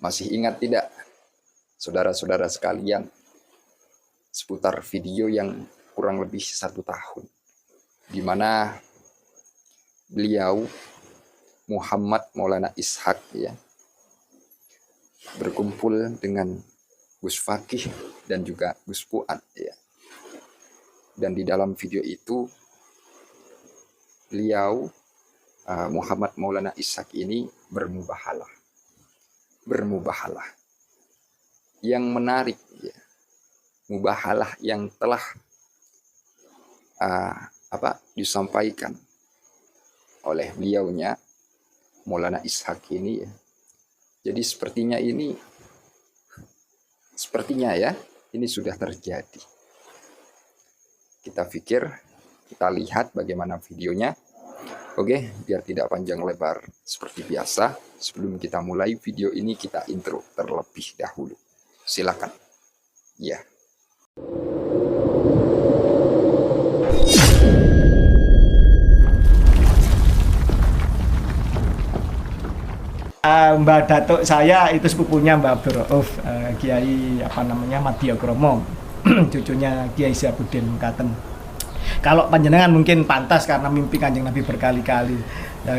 Masih ingat tidak, saudara-saudara sekalian, seputar video yang kurang lebih 1 tahun, di mana beliau Muhammad Maulana Ishaq ya berkumpul dengan Gus Fakih dan juga Gus Fuad ya. Dan di dalam video itu beliau Muhammad Maulana Ishaq ini bermubahalah. Yang menarik ya, mubahalah yang telah disampaikan oleh beliaunya Maulana Ishaq ini ya. Jadi sepertinya ya ini sudah terjadi. Kita pikir, kita lihat bagaimana videonya. Oke, biar tidak panjang lebar seperti biasa, sebelum kita mulai video ini kita intro terlebih dahulu. Silakan. Ya. Mbak Datuk saya itu sepupunya Mbak Abdul Rauf, Kiai Madya Kromo, cucunya Kiai Syabuddin Katem. Kalau panjenengan mungkin pantas karena mimpi Kanjeng Nabi berkali-kali.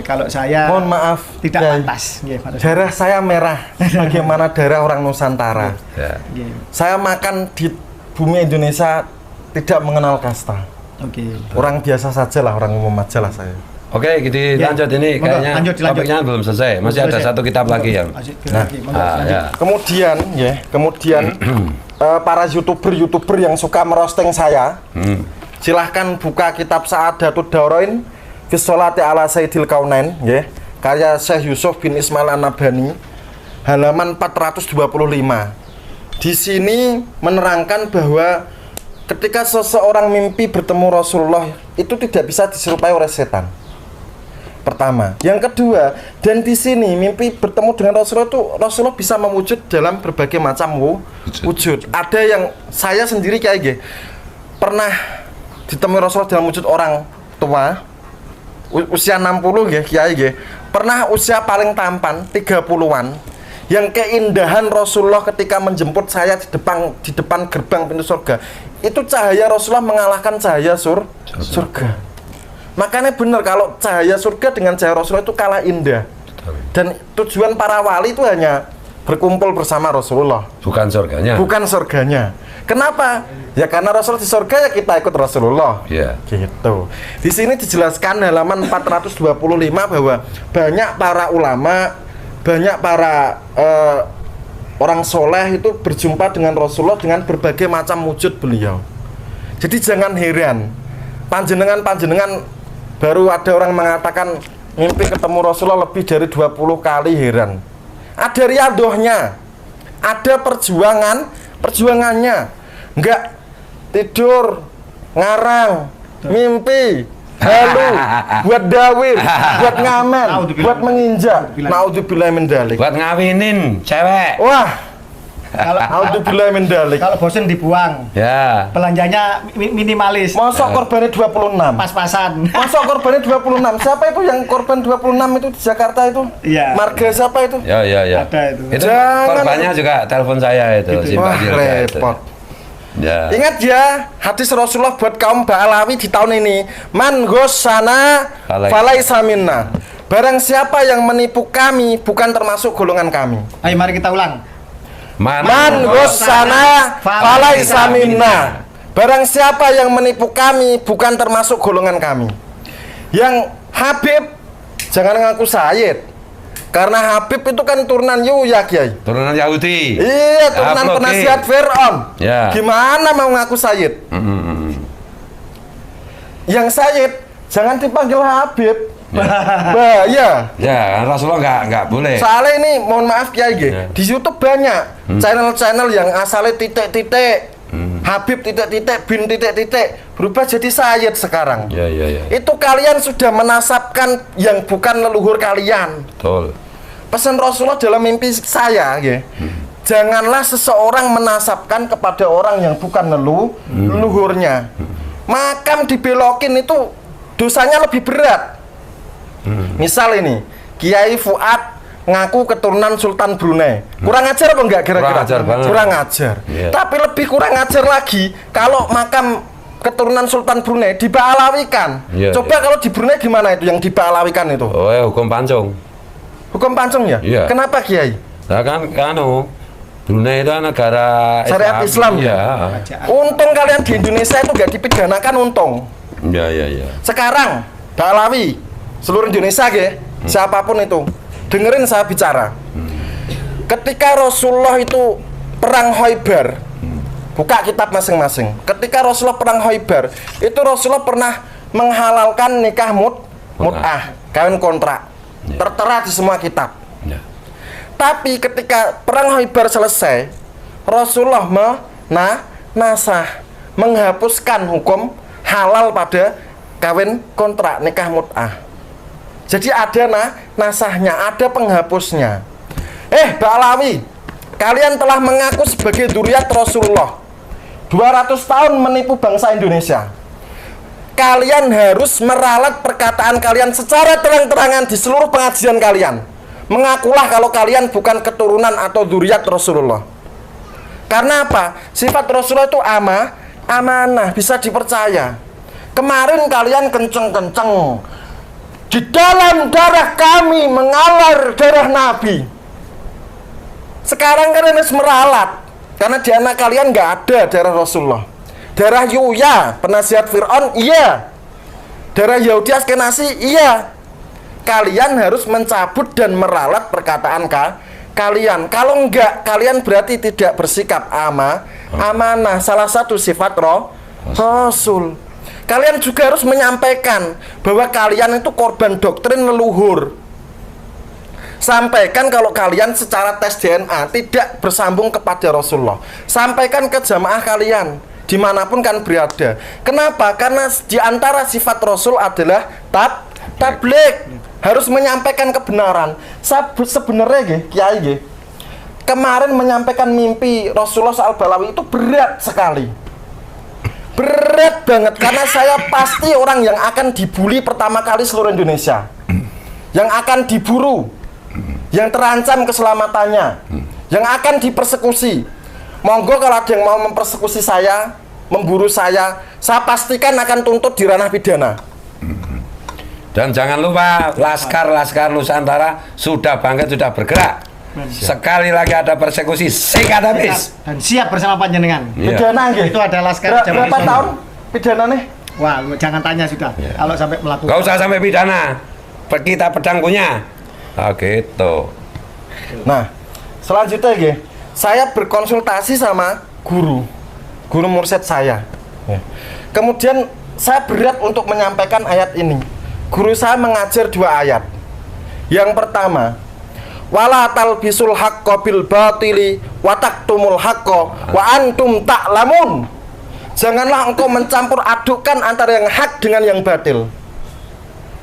Kalau saya mohon maaf tidak Kiai. pantas. Darah saya merah bagaimana darah orang Nusantara. Saya makan di bumi Indonesia tidak mengenal kasta. Orang biasa saja lah, orang umum aja lah saya. Oke, gitu lanjut ini kayaknya topiknya belum selesai. Masih ada satu kitab lagi yang. Kemudian para youtuber yang suka merosting saya, silahkan buka kitab Sa'adatud Daurain fi Sholati ala Sayyidil Kaunain, karya Syekh Yusuf bin Ismail An-Nabhani, halaman 425. Di sini menerangkan bahwa ketika seseorang mimpi bertemu Rasulullah itu tidak bisa diserupai oleh setan. Pertama, yang kedua, dan di sini mimpi bertemu dengan Rasulullah bisa mewujud dalam berbagai macam wujud. Ada yang saya sendiri kayak pernah ditemui Rasulullah dalam wujud orang tua usia 60 kiai pernah usia paling tampan 30-an, yang keindahan Rasulullah ketika menjemput saya di depan gerbang pintu surga, itu cahaya Rasulullah mengalahkan cahaya surga. Makanya benar kalau cahaya surga dengan cahaya Rasulullah itu kalah indah. Dan tujuan para wali itu hanya berkumpul bersama Rasulullah, bukan surganya. Kenapa? Ya karena Rasulullah di surga, ya kita ikut Rasulullah. Gitu. Di sini dijelaskan halaman 425 bahwa banyak para ulama, banyak para orang soleh itu berjumpa dengan Rasulullah dengan berbagai macam wujud beliau. Jadi jangan heran, panjenengan baru ada orang mengatakan mimpi ketemu Rasulullah lebih dari 20 kali, heran. Ada riadohnya, ada perjuangannya. Enggak tidur, ngarang, mimpi, halu, buat dawir, buat ngamen, buat menginjak, naudzubillah min dalik, buat ngawinin cewek. Wah, naudzubillah min dalik. Kalau bosen dibuang. Ya. Belanjanya minimalis. Masuk korbannya 26. Pas-pasan. Masuk korbannya 26. Siapa itu yang korban 26 itu di Jakarta itu? Iya. Marga siapa itu? Ya. Ada itu. Itu korbannya juga telepon saya itu. Gitu. Wah, repot. Ya. Ingat ya, hadis Rasulullah buat kaum Ba'alawi di tahun ini. Man ghossana falaisa minna. Barang siapa yang menipu kami bukan termasuk golongan kami. Ayo mari kita ulang. Man ghossana falaisa minna. Barang siapa yang menipu kami bukan termasuk golongan kami. Yang Habib jangan ngaku Sayyid. Karena Habib itu kan turunan Yuya, Kiai. Turunan Yahudi. Iya, turunan penasihat Fir'aun. Ya. Gimana mau ngaku Sayyid? Yang Sayyid jangan dipanggil Habib. Bahaya. Ya, Rasulullah nggak boleh. Soalnya ini mohon maaf Kiai, di YouTube banyak channel-channel yang asalnya titik-titik, Habib titik-titik, bin titik-titik, berubah jadi Sayyid sekarang. Ya. Itu kalian sudah menasabkan yang bukan leluhur kalian. Betul. Pesan Rasulullah dalam mimpi saya, janganlah seseorang menasabkan kepada orang yang bukan leluhurnya. Makam dibelokin itu dosanya lebih berat. Misal ini, Kiai Fuad ngaku keturunan Sultan Brunei. Kurang ajar apa enggak kira-kira? Kurang ajar banget. Kurang ajar. Iya. Tapi lebih kurang ajar lagi kalau makam keturunan Sultan Brunei diba'alawikan. Iya, Coba iya. kalau di Brunei gimana itu yang diba'alawikan itu? Oh, hukum pancung. Hukum pancung ya? Iya. Kenapa Kiai? Nah kan Brunei itu negara Syariat Islam. Iya. Untung kalian di Indonesia itu nggak dipidanakan, untung. Iya. Sekarang Ba'alawi seluruh Indonesia siapapun itu, dengerin saya bicara. Ketika Rasulullah itu perang Khaibar, buka kitab masing-masing. Ketika Rasulullah perang Khaibar, itu Rasulullah pernah menghalalkan nikah mut'ah, kawin kontrak. Tertera di semua kitab. Ya. Tapi ketika perang Khaibar selesai, Rasulullah menghapuskan hukum halal pada kawin kontrak nikah mut'ah. Jadi ada nasahnya, ada penghapusnya. Ba'alawi, kalian telah mengaku sebagai dzurriyyat Rasulullah. 200 tahun menipu bangsa Indonesia. Kalian harus meralat perkataan kalian secara terang-terangan di seluruh pengajian kalian. Mengakulah kalau kalian bukan keturunan atau dzurriyyat Rasulullah. Karena apa? Sifat Rasulullah itu amanah, bisa dipercaya. Kemarin kalian kenceng-kenceng, di dalam darah kami mengalir darah Nabi. Sekarang kalian harus meralat, karena di anak kalian nggak ada darah Rasulullah. Darah Yuya, penasihat Fir'aun, iya. Darah Yahudi Askenasi, iya. Kalian harus mencabut dan meralat perkataan kalian. Kalau enggak, kalian berarti tidak bersikap amanah. Salah satu sifat Rasul. Kalian juga harus menyampaikan bahwa kalian itu korban doktrin leluhur. Sampaikan kalau kalian secara tes DNA tidak bersambung kepada Rasulullah. Sampaikan ke jamaah kalian dimanapun kan berada. Kenapa? Karena di antara sifat Rasul adalah tabligh. Harus menyampaikan kebenaran. Sebenarnya Kiai kemarin menyampaikan mimpi Rasulullah soal Ba'alawi itu berat sekali. Berat banget, karena saya pasti orang yang akan dibully pertama kali seluruh Indonesia, yang akan diburu, yang terancam keselamatannya, yang akan dipersekusi. Monggo kalau ada yang mau mempersekusi saya, memburu saya pastikan akan tuntut di ranah pidana. Dan jangan lupa Laskar Nusantara sudah bangkit, sudah bergerak. Sekali lagi ada persekusi, sikat habis. Dan siap bersama panjenengan. Pidana Itu ada Laskar berapa tahun pidana nih? Wah, jangan tanya sudah. Kalau sampai melakukan. Gak usah sampai pidana. Kita pedang punya. Nah, gitu. Nah, selanjutnya saya berkonsultasi sama guru mursyid saya. Kemudian saya berat untuk menyampaikan ayat ini. Guru saya mengajar 2 ayat. Yang pertama, wala talbisul haqqo bil batili wa taktumul haqqo wa antum ta'lamun. Janganlah engkau mencampur adukkan antara yang hak dengan yang batil.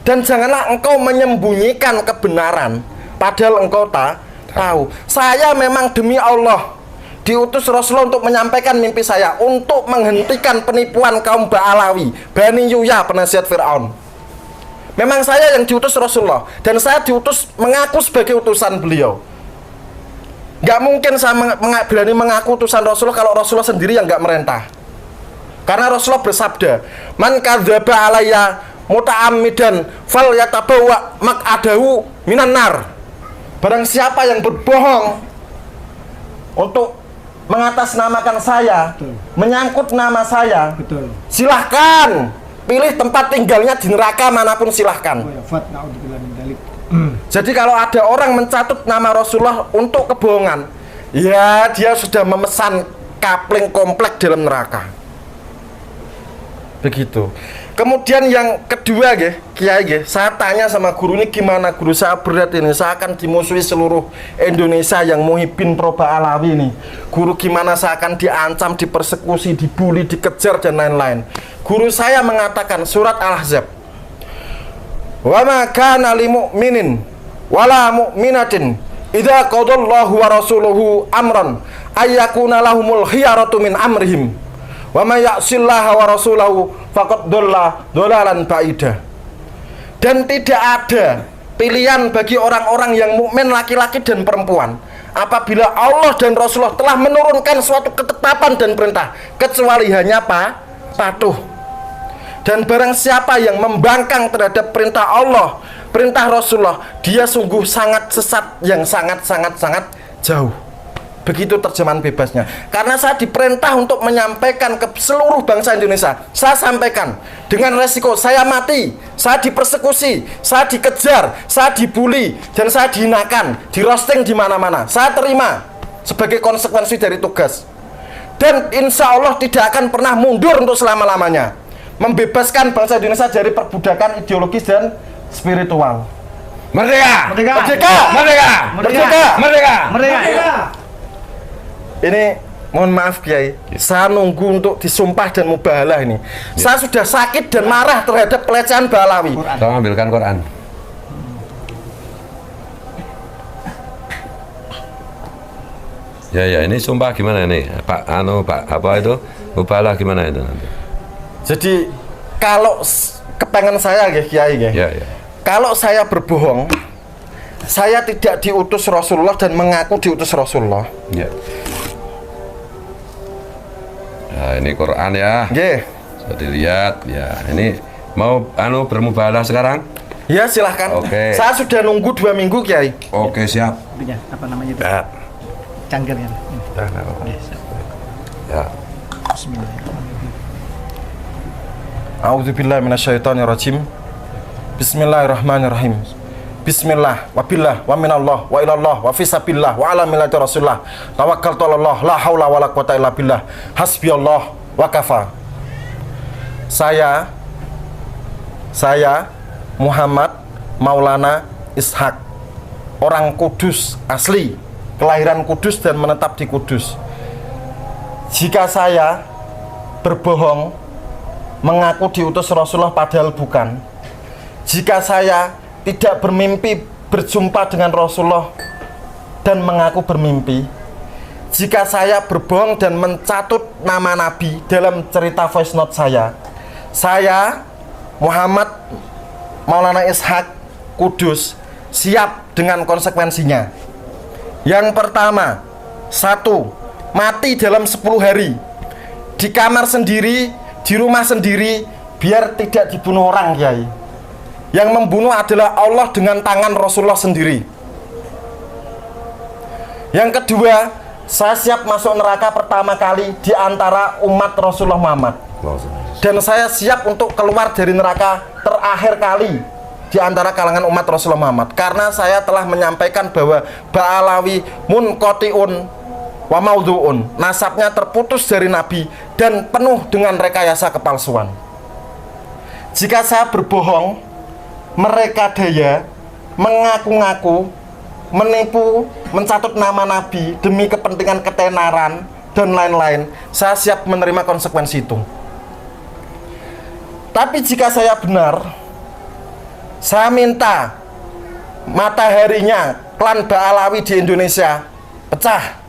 Dan janganlah engkau menyembunyikan kebenaran padahal engkau tahu. Saya memang demi Allah diutus Rasulullah untuk menyampaikan mimpi saya, untuk menghentikan penipuan kaum Ba'alawi, Bani Yuya, penasihat Fir'aun. Memang saya yang diutus Rasulullah, dan saya diutus mengaku sebagai utusan beliau. Gak mungkin saya berani mengaku utusan Rasulullah kalau Rasulullah sendiri yang gak merintah. Karena Rasulullah bersabda, man kadzdzaba alayya muta'ammidan fal yatabawa maq'adahu minan nar. Barang siapa yang berbohong untuk mengatasnamakan saya, menyangkut nama saya, silahkan pilih tempat tinggalnya di neraka manapun, silahkan. Jadi kalau ada orang mencatut nama Rasulullah untuk kebohongan, ya dia sudah memesan kapling komplek dalam neraka. Begitu. Kemudian yang kedua Kiai saya tanya sama guru ini, gimana guru, saya berat ini, saya akan dimusuhi seluruh Indonesia yang muhibbin pro Ba'alawi ini. Guru, gimana saya akan diancam, dipersekusi, dibully, dikejar dan lain-lain. Guru saya mengatakan surat Al-Ahzab, wa ma kana lil mu'minin wala mu'minatin idza qadallahu wa rasuluhu amran ayyakuna lahumul khiyaratu min amrihim wa may ya'sillaha wa rasulahu faqad dhalla dhalalan ba'ida. Dan tidak ada pilihan bagi orang-orang yang mukmin laki-laki dan perempuan. Apabila Allah dan Rasulullah telah menurunkan suatu ketetapan dan perintah, kecuali hanya patuh. Dan barang siapa yang membangkang terhadap perintah Allah, perintah Rasulullah, dia sungguh sangat sesat yang sangat jauh. Begitu terjemahan bebasnya. Karena saya diperintah untuk menyampaikan ke seluruh bangsa Indonesia. Saya sampaikan dengan resiko saya mati, saya dipersekusi, saya dikejar, saya dibully, dan saya dihinakan, di roasting di mana-mana. Saya terima sebagai konsekuensi dari tugas. Dan insya Allah tidak akan pernah mundur untuk selama-lamanya. Membebaskan bangsa Indonesia dari perbudakan ideologis dan spiritual. Merdeka! Merdeka! Merdeka! Merdeka! Merdeka! Merdeka! Merdeka! Ini mohon maaf Kiai, saya nunggu untuk disumpah dan mubahalah ini. Saya sudah sakit dan marah terhadap pelecehan Ba'alawi. Tolong ambilkan Quran. Ya ini sumpah gimana ini Pak apa itu mubahalah gimana itu nanti? Jadi kalau kepengen saya Kiai Ya. kalau saya berbohong, saya tidak diutus Rasulullah dan mengaku diutus Rasulullah. Ya. Nah, ini Quran ya. Nggih. Bisa dilihat ya. Ini mau bermubahalah sekarang? Ya silahkan. Oke. Saya sudah nunggu 2 minggu Kiai. Oke, siap. Itunya, apa namanya itu? Ya. Cangkir kan? Ya. Ya. Bismillahirrahmanirrahim. A'udzubillahi minasyaitonirrajim. Bismillahirrahmanirrahim. Bismillah, wabillah, wa minallah, wa ilallah, wa fisabillah, wa ala millati rasulullah. Tawakkaltu Allah, la haula wa la quwata illa billah. Hasbiyallah wa kafa. Saya Muhammad Maulana Ishak, orang Kudus asli, kelahiran Kudus dan menetap di Kudus. Jika saya berbohong, mengaku diutus Rasulullah padahal bukan, jika saya tidak bermimpi berjumpa dengan Rasulullah dan mengaku bermimpi, jika saya berbohong dan mencatut nama Nabi dalam cerita voice note saya Muhammad Maulana Ishak Kudus siap dengan konsekuensinya. Yang pertama, 1. Mati dalam 10 hari di kamar sendiri, di rumah sendiri, biar tidak dibunuh orang Kiai. Yang membunuh adalah Allah dengan tangan Rasulullah sendiri. Yang kedua, saya siap masuk neraka pertama kali di antara umat Rasulullah Muhammad. Dan saya siap untuk keluar dari neraka terakhir kali di antara kalangan umat Rasulullah Muhammad. Karena saya telah menyampaikan bahwa Ba'alawi munqati'un wa maudhu'un, nasabnya terputus dari Nabi dan penuh dengan rekayasa kepalsuan. Jika saya berbohong, mereka daya, mengaku-ngaku, menipu, mencatut nama Nabi demi kepentingan ketenaran dan lain-lain, saya siap menerima konsekuensi itu. Tapi jika saya benar, saya minta mataharinya klan Ba'alawi di Indonesia pecah,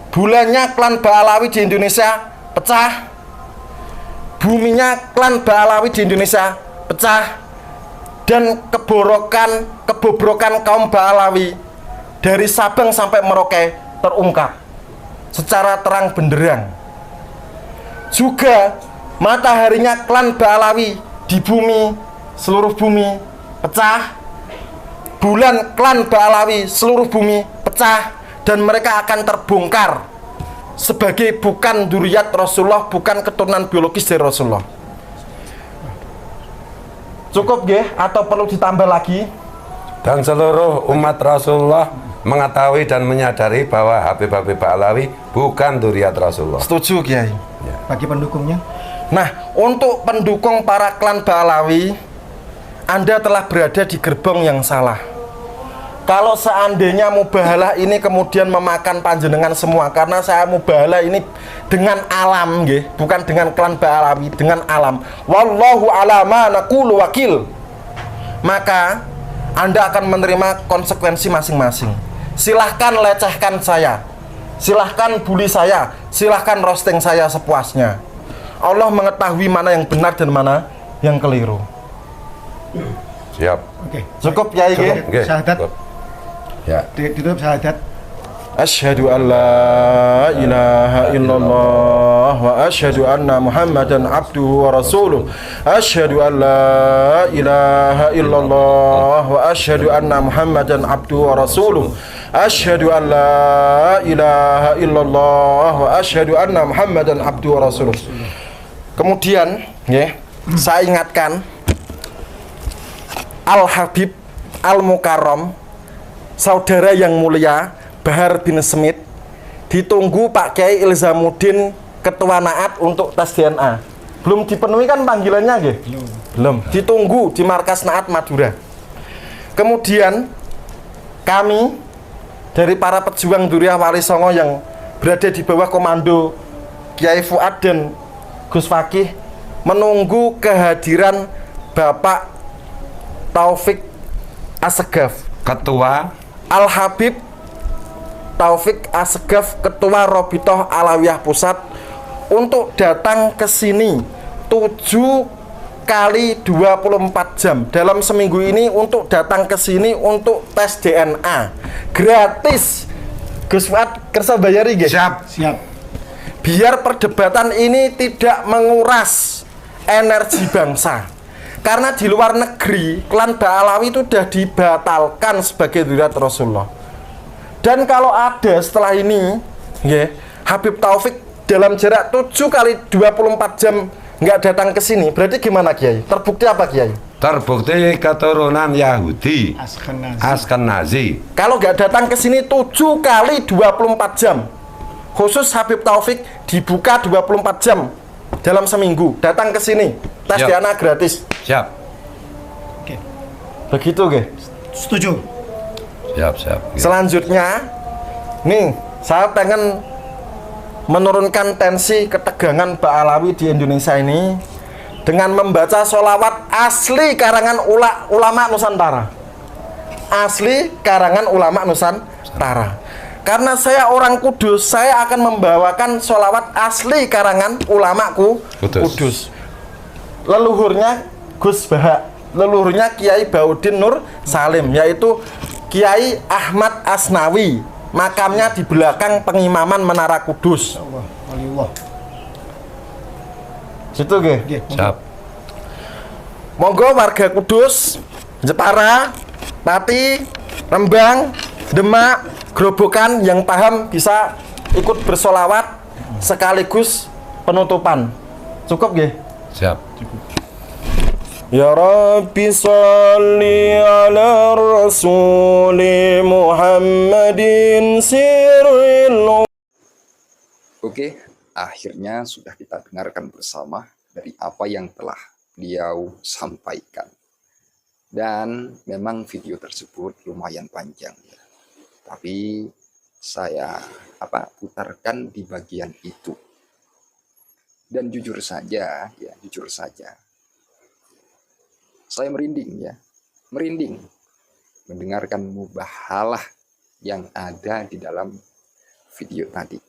bulannya klan Ba'alawi di Indonesia pecah, buminya klan Ba'alawi di Indonesia pecah, dan kebobrokan kaum Ba'alawi dari Sabang sampai Merauke terungkap secara terang benderang. Juga mataharinya klan Ba'alawi di bumi, seluruh bumi pecah, bulan klan Ba'alawi seluruh bumi pecah, dan mereka akan terbongkar sebagai bukan dzurriyyat Rasulullah, bukan keturunan biologis dari Rasulullah. Cukup nggih atau perlu ditambah lagi? Dan seluruh umat Rasulullah mengetahui dan menyadari bahwa Habib-Habib Ba'alawi bukan dzurriyyat Rasulullah. Setuju Kiai. Bagi pendukungnya? Nah, untuk pendukung para klan Ba'alawi, Anda telah berada di gerbong yang salah. Kalau seandainya mubahalah ini kemudian memakan panjenengan semua, karena saya mubahalah ini dengan alam nggih, bukan dengan klan Ba'alawi, dengan alam. Wallahu ala ma naqulu wakil. Maka Anda akan menerima konsekuensi masing-masing. Silahkan lecehkan saya, silahkan bully saya, silahkan roasting saya sepuasnya. Allah mengetahui mana yang benar dan mana yang keliru. Siap. Oke. Cukup Kiai nggih. Oke. Syahadat. Ya. Ditutup syahadat. Asyhadu an la ilaha illallah wa asyhadu anna Muhammadan abduhu wa rasuluh. Asyhadu an la ilaha illallah wa asyhadu anna Muhammadan abduhu wa rasuluh. Asyhadu an la ilaha illallah wa asyhadu anna Muhammadan abduhu wa rasuluh. Kemudian, nggih, saya ingatkan Al Habib Al Mukarram, saudara yang mulia Bahar bin Smith, ditunggu Pak Kiai Ilzamuddin Ketua Naat untuk tes DNA. Belum dipenuhi kan panggilannya nggih? Belum. Ditunggu di markas Naat Madura. Kemudian kami dari para pejuang Duriah Wali Songo yang berada di bawah komando Kiai Fuad dan Gus Fakih menunggu kehadiran Bapak Taufik Assegaf, Ketua Al Habib Taufik Assegaf, Ketua Robitoh Alawiyah Pusat, untuk datang ke sini 7 kali 24 jam dalam seminggu ini untuk datang ke sini untuk tes DNA gratis. Gus Fuad kersa bayari nggih? Siap. Biar perdebatan ini tidak menguras energi bangsa. Karena di luar negeri klan Ba'alawi itu sudah dibatalkan sebagai dzurriyyah Rasulullah. Dan kalau ada setelah ini, ya, Habib Taufik dalam jarak 7 kali 24 jam nggak datang ke sini, berarti gimana Kiai? Terbukti apa Kiai? terbukti keturunan Yahudi Askenazi. Askenazi. Kalau nggak datang ke sini 7 kali 24 jam, khusus Habib Taufik dibuka 24 jam dalam seminggu, datang ke sini, tes Siap. DNA gratis. Siap. Oke. Begitu, Ge. Setuju. Siap. Selanjutnya, nih, saya pengen menurunkan tensi ketegangan Ba'alawi di Indonesia ini dengan membaca sholawat asli karangan ulama Nusantara. Asli karangan ulama Nusantara. Karena saya orang Kudus, saya akan membawakan sholawat asli karangan ulamaku Kudus. Leluhurnya Gus Baha, leluhurnya Kiai Baudin Nur Salim, yaitu Kiai Ahmad Asnawi, makamnya di belakang pengimaman Menara Kudus. Allah. Situ ge. Siap. Monggo warga Kudus, Jepara, Pati, Rembang, Demak, Grobogan yang paham bisa ikut bersolawat sekaligus penutupan. Cukup ge? Siap. Ya Rabbi salli ala Rasuli Muhammadin sirril. Oke, akhirnya sudah kita dengarkan bersama dari apa yang telah beliau sampaikan. Dan memang video tersebut lumayan panjang ya. Tapi saya putarkan di bagian itu. Dan jujur saja, saya merinding mendengarkan mubahalah yang ada di dalam video tadi.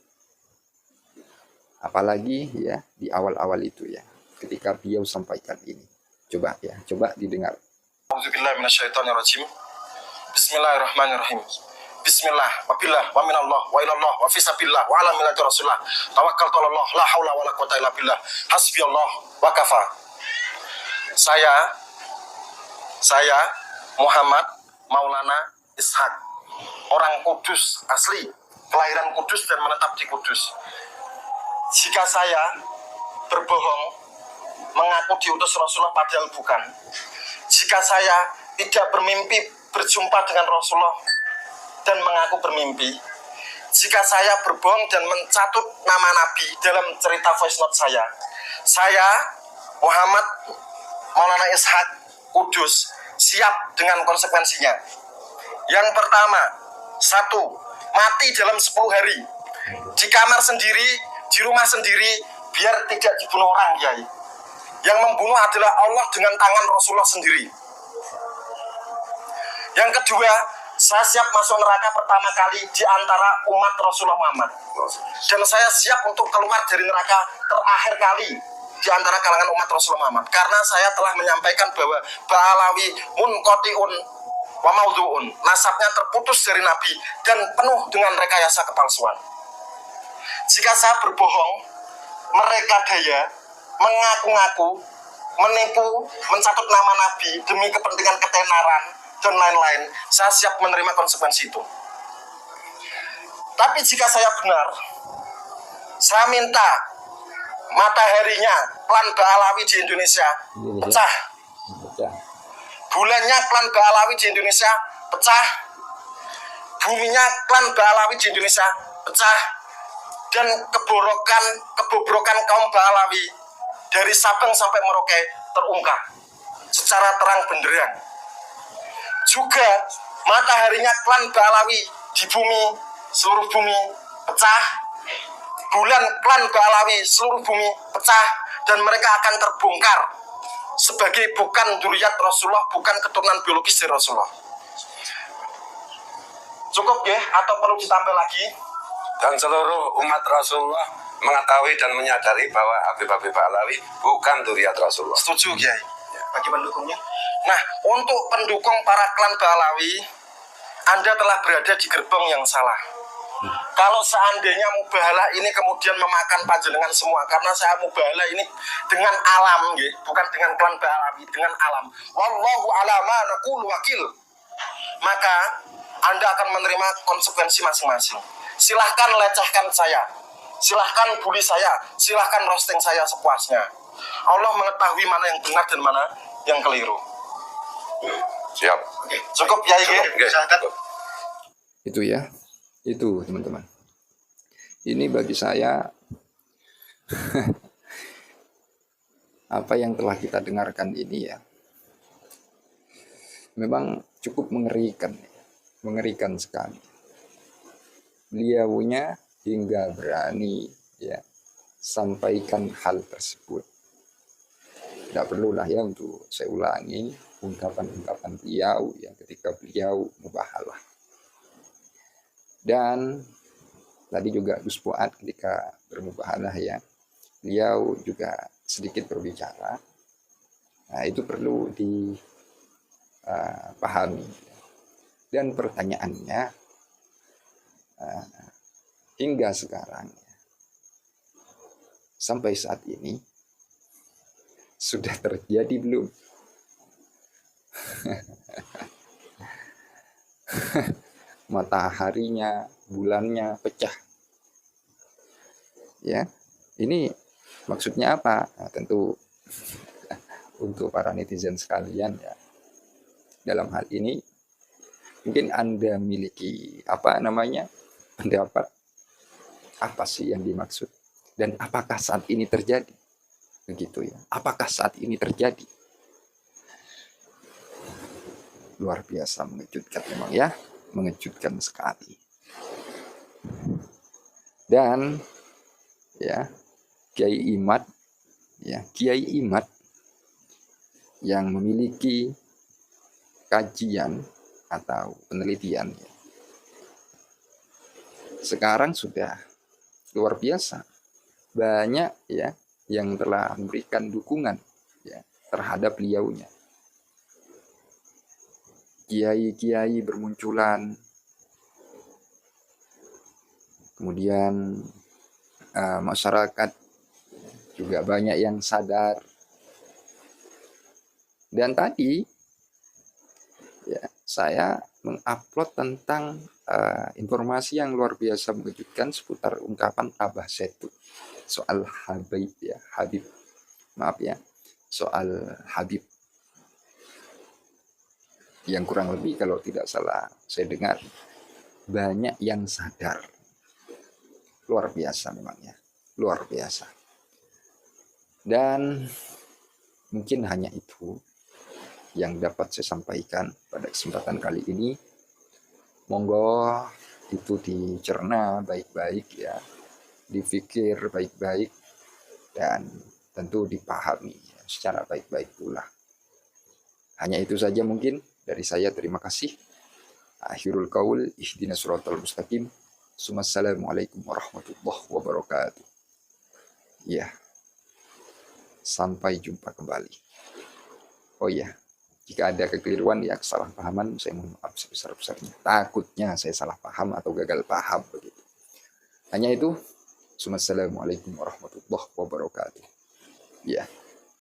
Apalagi ya di awal-awal itu ya, ketika beliau sampaikan ini. Coba didengar. Auzubillahi minasyaitonirrajim. Bismillahirrahmanirrahim. Bismillah, wabillah, wa minallah, wa ilallah, wa fisabillah, wa ala millati rasulullah. Tawakkaltu 'alallah, la haula wala quwata illa billah. Hasbiyallah wa kafa. Saya Muhammad Maulana Ishak, orang Kudus asli, kelahiran Kudus dan menetap di Kudus. Jika saya berbohong, mengaku diutus Rasulullah padahal bukan. Jika saya tidak bermimpi berjumpa dengan Rasulullah dan mengaku bermimpi, jika saya berbohong dan mencatut nama Nabi dalam cerita voice note saya Muhammad Maulana Ishak Kudus siap dengan konsekuensinya. Yang pertama, 1, mati dalam 10 hari di kamar sendiri, di rumah sendiri, biar tidak dibunuh orang, Kiai. Yang membunuh adalah Allah dengan tangan Rasulullah sendiri. Yang kedua, saya siap masuk neraka pertama kali di antara umat Rasulullah Muhammad. Dan saya siap untuk keluar dari neraka terakhir kali di antara kalangan umat Rasulullah Muhammad. Karena saya telah menyampaikan bahwa Ba'alawi munqati'un wa maudhu'un, nasabnya terputus dari Nabi dan penuh dengan rekayasa kepalsuan. Jika saya berbohong, mereka daya, mengaku-ngaku, menipu, mencatut nama Nabi demi kepentingan ketenaran dan lain-lain, saya siap menerima konsekuensi itu. Tapi jika saya benar, saya minta mataharinya klan Ba'alawi di Indonesia pecah. Bulannya klan Ba'alawi di Indonesia pecah. Buminya klan Ba'alawi di Indonesia pecah. Dan kebobrokan kaum Ba'alawi dari Sabang sampai Merauke terungkap secara terang benderang. Juga mataharinya klan Ba'alawi di bumi, seluruh bumi pecah. Bulan klan Ba'alawi seluruh bumi pecah, dan mereka akan terbongkar sebagai bukan dzurriyyat Rasulullah, bukan keturunan biologis dari Rasulullah. Cukup ya, atau perlu ditambah lagi? Dan seluruh umat Rasulullah mengetahui dan menyadari bahwa Habib Ba'alawi bukan dzurriyyat Rasulullah. Setuju Kiai? Bagi pendukungnya. Nah, untuk pendukung para klan Ba'alawi, Anda telah berada di gerbong yang salah. Kalau seandainya mubahalah ini kemudian memakan panjenengan semua, karena saya mubahalah ini dengan alam, bukan dengan klan Ba'alawi, dengan alam. Wallahu ala ma naqulu wakil. Maka Anda akan menerima konsekuensi masing-masing. Silahkan lecehkan saya, silahkan bully saya, silahkan roasting saya sepuasnya. Allah mengetahui mana yang benar dan mana yang keliru. Siap. Oke, cukup ya ini. Itu ya. Itu teman-teman. Ini bagi saya apa yang telah kita dengarkan ini ya, memang cukup mengerikan, mengerikan sekali. Beliaunya hingga berani ya sampaikan hal tersebut. Tidak perlulah ya untuk saya ulangi ungkapan-ungkapan beliau ya ketika beliau mubahalah. Dan tadi juga Gus Fuad ketika bermubahalah ya, beliau juga sedikit berbicara. Nah, itu perlu dipahami. Dan pertanyaannya, hingga sekarang, sampai saat ini, sudah terjadi belum? Mataharinya, bulannya pecah. Ya, ini maksudnya apa? Nah, tentu untuk para netizen sekalian ya. Dalam hal ini mungkin Anda memiliki pendapat apa sih yang dimaksud dan apakah saat ini terjadi? Begitu ya. Apakah saat ini terjadi? Luar biasa mengejutkan memang ya. Mengejutkan sekali. Dan ya Kiai Imad yang memiliki kajian atau penelitian ya, sekarang sudah luar biasa banyak ya yang telah memberikan dukungan ya terhadap beliaunya. Kiai-kiai bermunculan, kemudian masyarakat juga banyak yang sadar. Dan tadi ya saya mengupload tentang informasi yang luar biasa mengejutkan seputar ungkapan Abah Setu soal soal Habib. Yang kurang lebih kalau tidak salah saya dengar banyak yang sadar. Luar biasa memangnya, luar biasa. Dan mungkin hanya itu yang dapat saya sampaikan pada kesempatan kali ini. Monggo itu dicerna baik-baik ya, dipikir baik-baik, dan tentu dipahami secara baik-baik pula. Hanya itu saja mungkin dari saya. Terima kasih. Akhirul qaul, ihdinas siratal mustaqim. Assalamualaikum warahmatullahi wabarakatuh. Ya. Sampai jumpa kembali. Oh iya, jika ada kekeliruan ya kesalahpahaman, saya mohon maaf sebesar-besarnya. Takutnya saya salah paham atau gagal paham begitu. Hanya itu. Assalamualaikum warahmatullahi wabarakatuh.